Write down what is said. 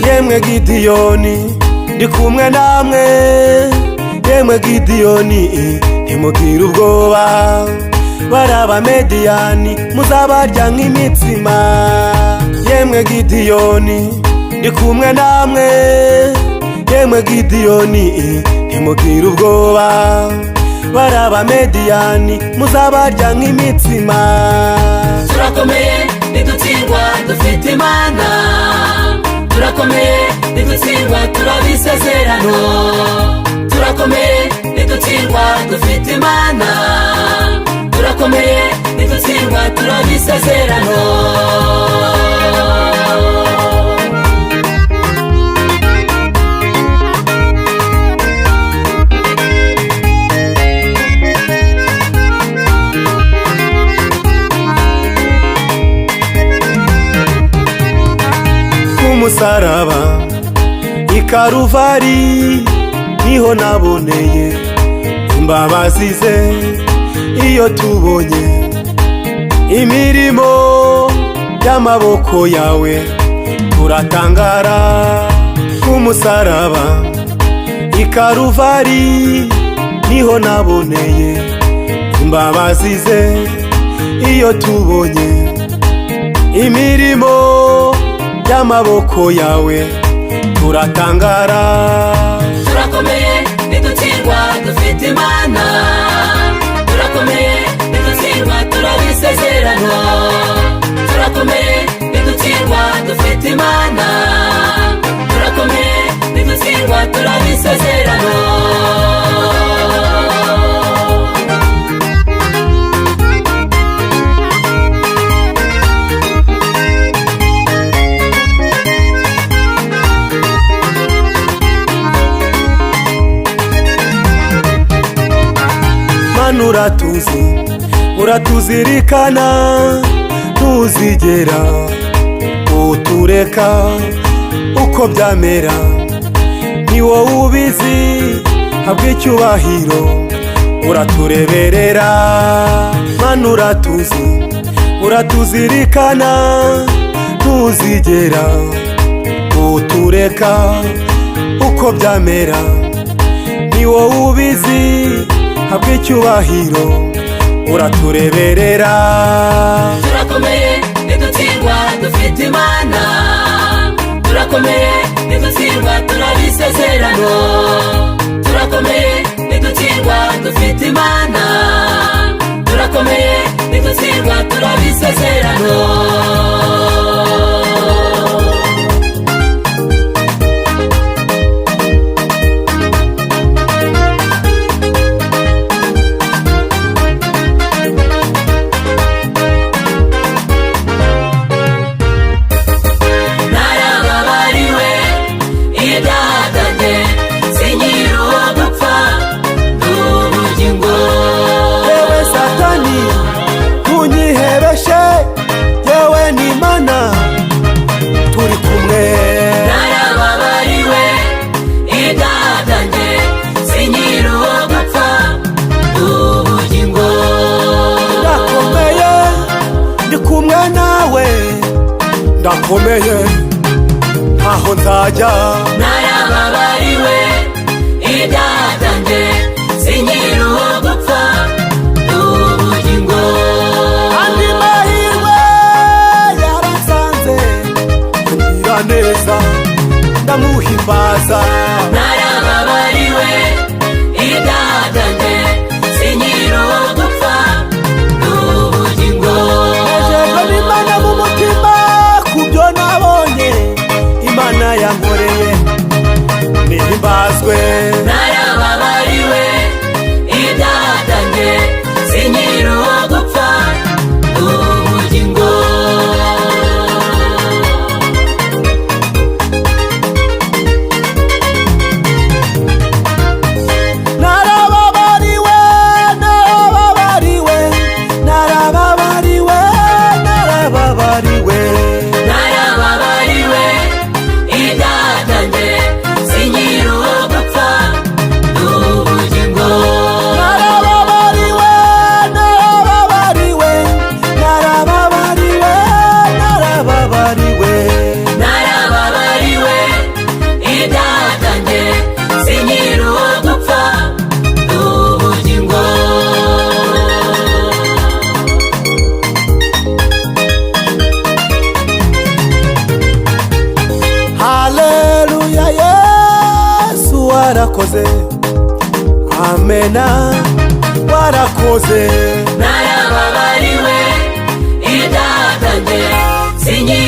Yemwe Gideyoni ndi kumwe namwe, yemwe Gideyoni ntimugire ubwoba, baraba Mediyani muzabarya nk'imitsima. Yemwe Gideyoni ndi kumwe namwe, yemwe Gideyoni ntimugire ubwoba, baraba Mediyani muzabarya nk'imitsima. Turakomeye ntidutsindwa dufite Imana, turakomeye ntidutsindwa turabisezerano, turakomeye ntidutsindwa dufite Imana, turakomeye ntidutsindwa turabisezerano. Umusaraba i Karuvari niho naboneye imbabazi ze, iyo tubonye imirimo y'amaboko yawe turatangara. Umusaraba i Karuvari niho naboneye imbabazi ze, iyo tubonye imirimo y'amaboko yawe turatangara. Turakomeye ntidutsindwa dufite Imana, turakomeye ntidutsindwa turabisezerano, turakomeye ntidutsindwa dufite Imana, turakomeye ntidutsindwa turabisezerano. Uratuzi, uratuzirikana, ntuzigera utureka. Uko byamera ni wowe ubizi, habwa icyubahiro uratureberera. Mana uratuzi, uratuzirikana, ntuzigera utureka. Uko byamera ni wowe ubizi, habwa icyubahiro uratureberera. Turakomeye ntidutsindwa dufite Imana, turakomeye ntidutsindwa turabisezerano, turakomeye ntidutsindwa dufite Imana, turakomeye ntidutsindwa turabisezerano. Ndakomeye ntaho nzajya, narababariwe idatange sinyira uwo gupfa n'ubugingo. Andi mahirwe yaransanze angira neza ndamuhimbaza. Narababariwe idatange sinyira uwo gupfa n'ubugingo. Nejejwe n'Imana mu mutima kubyo nabonye Imana yankoreye, nihimbazwe. Narababariwe idatange sinyira uwo gupfa n'ubugingo. Narababariwe warakoze amena warakoze narababariwe ibyaha byanjye sinkiri